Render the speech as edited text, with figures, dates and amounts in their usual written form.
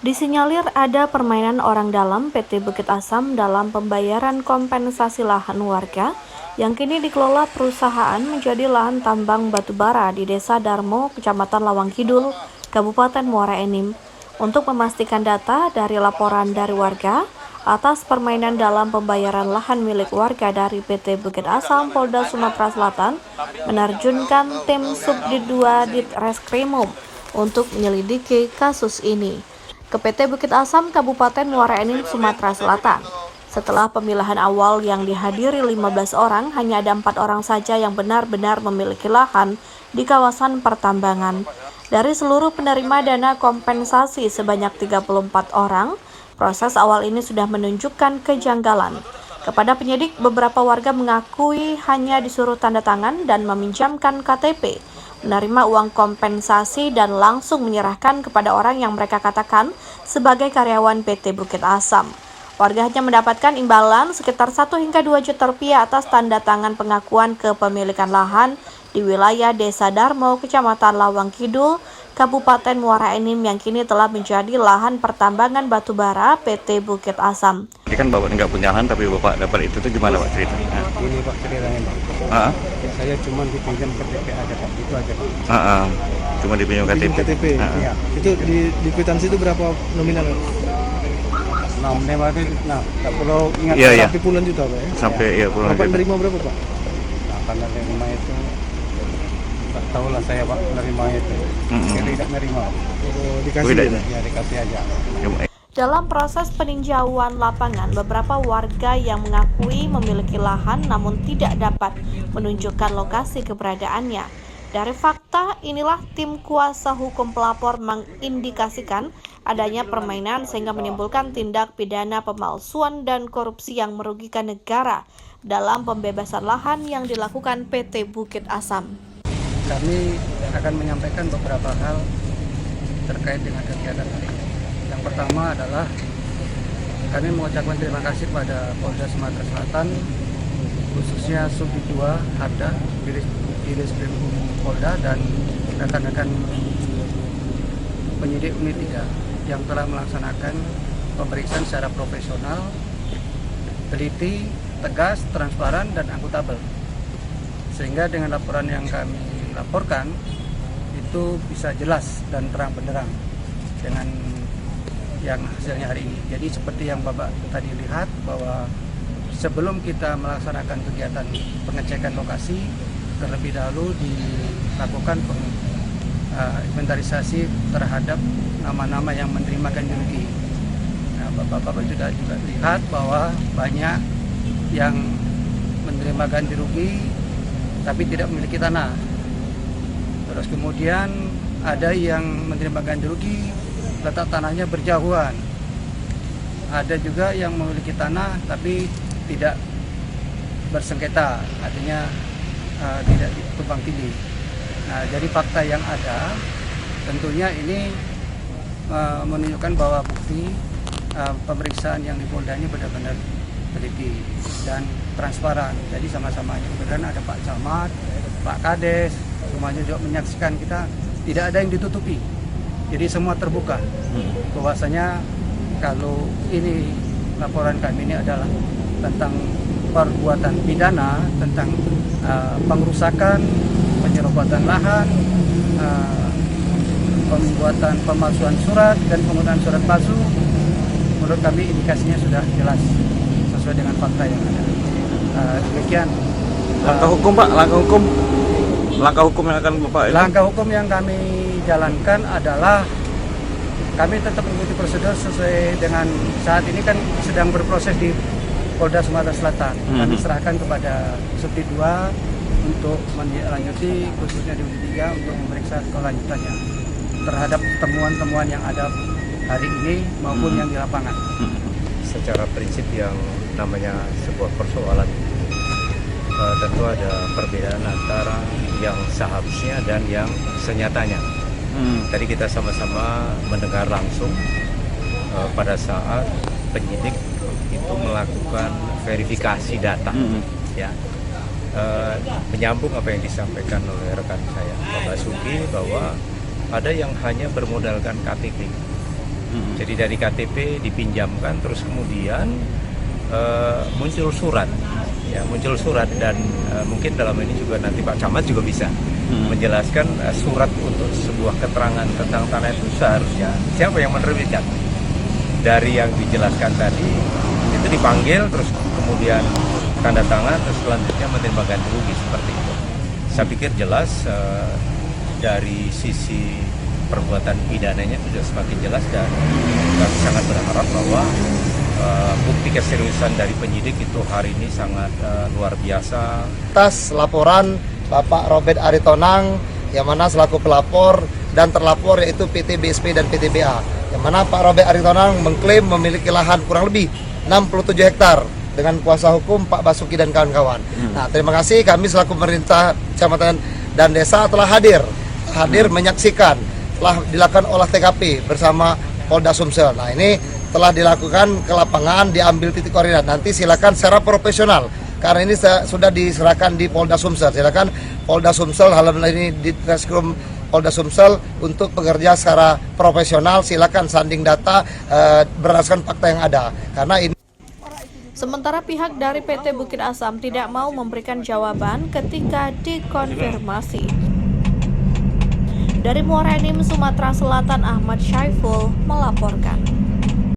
Disinyalir ada permainan orang dalam PT Bukit Asam dalam pembayaran kompensasi lahan warga yang kini dikelola perusahaan menjadi lahan tambang batubara di Desa Darmo, Kecamatan Lawang Kidul, Kabupaten Muara Enim. Untuk memastikan data dari laporan dari warga atas permainan dalam pembayaran lahan milik warga dari PT Bukit Asam Polda Sumatera Selatan menerjunkan tim Subdit 2 Ditreskrimum untuk menyelidiki kasus ini ke PT Bukit Asam Kabupaten Muara Enim, Sumatera Selatan. Setelah pemilihan awal yang dihadiri 15 orang, hanya ada 4 orang saja yang benar-benar memiliki lahan di kawasan pertambangan. Dari seluruh penerima dana kompensasi sebanyak 34 orang, proses awal ini sudah menunjukkan kejanggalan. Kepada penyidik, beberapa warga mengakui hanya disuruh tanda tangan dan meminjamkan KTP, menerima uang kompensasi dan langsung menyerahkan kepada orang yang mereka katakan sebagai karyawan PT Bukit Asam. Warga hanya mendapatkan imbalan sekitar 1 hingga 2 juta rupiah atas tanda tangan pengakuan kepemilikan lahan di wilayah Desa Darmo, Kecamatan Lawang Kidul, Kabupaten Muara Enim yang kini telah menjadi lahan pertambangan batubara PT Bukit Asam. Ini kan Bapak nggak punya lahan tapi Bapak dapat itu tuh gimana Pak ceritanya? Ini Pak ceritanya Pak. Saya cuma dipinjam KTP aja Pak, itu aja Pak. Cuma dipinjam KTP. KTP. Ya. Itu di kwitansi itu berapa nominal? 65 itu, tak perlu ingat tapi puluhan juta Pak ya? Sampai ya puluhan juta. juta. Nerima berapa Pak? Nah, karena nerima itu, tak tahulah saya Pak, nerima itu. Saya tidak nerima. Dikasih aja? Ya dikasih aja. Dalam proses peninjauan lapangan, beberapa warga yang mengakui memiliki lahan namun tidak dapat menunjukkan lokasi keberadaannya. Dari fakta inilah tim kuasa hukum pelapor mengindikasikan adanya permainan sehingga menimbulkan tindak pidana pemalsuan dan korupsi yang merugikan negara dalam pembebasan lahan yang dilakukan PT Bukit Asam. Kami akan menyampaikan beberapa hal terkait dengan kegiatan hari ini. Yang pertama adalah kami mengucapkan terima kasih pada Polda Sumatera Selatan, khususnya Subdit 2 Harda, Ditreskrimum Polda dan rekan-rekan penyidik unit 3 yang telah melaksanakan pemeriksaan secara profesional, teliti, tegas, transparan, dan akuntabel. Sehingga dengan laporan yang kami laporkan itu bisa jelas dan terang benderang dengan yang hasilnya hari ini. Jadi seperti yang Bapak tadi lihat bahwa sebelum kita melaksanakan kegiatan pengecekan lokasi, terlebih dahulu dilakukan inventarisasi terhadap nama-nama yang menerima ganti rugi. Nah, Bapak juga lihat bahwa banyak yang menerima ganti rugi tapi tidak memiliki tanah. Terus kemudian ada yang menerima ganti rugi, letak tanahnya berjauhan. Ada juga yang memiliki tanah tapi tidak bersengketa, artinya tidak tumpang tindih. Nah, jadi fakta yang ada tentunya ini menunjukkan bahwa bukti pemeriksaan yang di Polda ini benar-benar teliti dan transparan. Jadi sama-sama kemudian ada Pak Camat, Pak Kades, semuanya juga menyaksikan, kita tidak ada yang ditutupi. Jadi semua terbuka. Bahwasanya kalau ini laporan kami ini adalah tentang perbuatan pidana, tentang pengerusakan, penyerobotan lahan, pembuatan pemalsuan surat dan penggunaan surat palsu, menurut kami indikasinya sudah jelas sesuai dengan fakta yang ada. Demikian. Langkah hukum Pak, langkah hukum yang akan Bapak ini? Langkah hukum yang kami jalankan adalah kami tetap mengikuti prosedur sesuai dengan saat ini kan sedang berproses di Polda Sumatera Selatan. Kami serahkan kepada Subdit 2 untuk melanjuti, khususnya di unit 3 untuk memeriksa kelanjutannya terhadap temuan-temuan yang ada hari ini maupun yang di lapangan. Secara prinsip yang namanya sebuah persoalan tentu ada perbedaan antara yang seharusnya dan yang senyatanya. Tadi kita sama-sama mendengar langsung pada saat penyidik itu melakukan verifikasi data, ya. Menyambung apa yang disampaikan oleh rekan saya Pak Basuki bahwa ada yang hanya bermodalkan KTP Jadi dari KTP dipinjamkan, terus kemudian muncul surat, ya muncul surat dan mungkin dalam ini juga nanti Pak Camat juga bisa menjelaskan surat untuk sebuah keterangan tentang tanah itu seharusnya siapa yang menerbitkan. Dari yang dijelaskan tadi itu dipanggil, terus kemudian tanda tangan, terus selanjutnya menerima ganti rugi seperti itu. Saya pikir jelas dari sisi perbuatan pidananya sudah semakin jelas dan kami sangat berharap bahwa bukti keseriusan dari penyidik itu hari ini sangat luar biasa. Atas laporan Bapak Robert Aritonang yang mana selaku pelapor dan terlapor yaitu PT BSP dan PT BA, yang mana Pak Robert Aritonang mengklaim memiliki lahan kurang lebih 67 hektar dengan kuasa hukum Pak Basuki dan kawan-kawan. Nah, terima kasih, kami selaku pemerintah kecamatan dan desa telah hadir menyaksikan, telah dilakukan olah TKP bersama Polda Sumsel. Nah, ini telah dilakukan ke lapangan, diambil titik koordinat. Nanti silakan secara profesional, karena ini sudah diserahkan di Polda Sumsel. Silakan Polda Sumsel, hal ini di Reskrim Polda Sumsel untuk bekerja secara profesional. Silakan sanding data berdasarkan fakta yang ada. Karena ini. Sementara pihak dari PT Bukit Asam tidak mau memberikan jawaban ketika dikonfirmasi. Dari Muara Enim, Sumatera Selatan, Ahmad Syaiful melaporkan.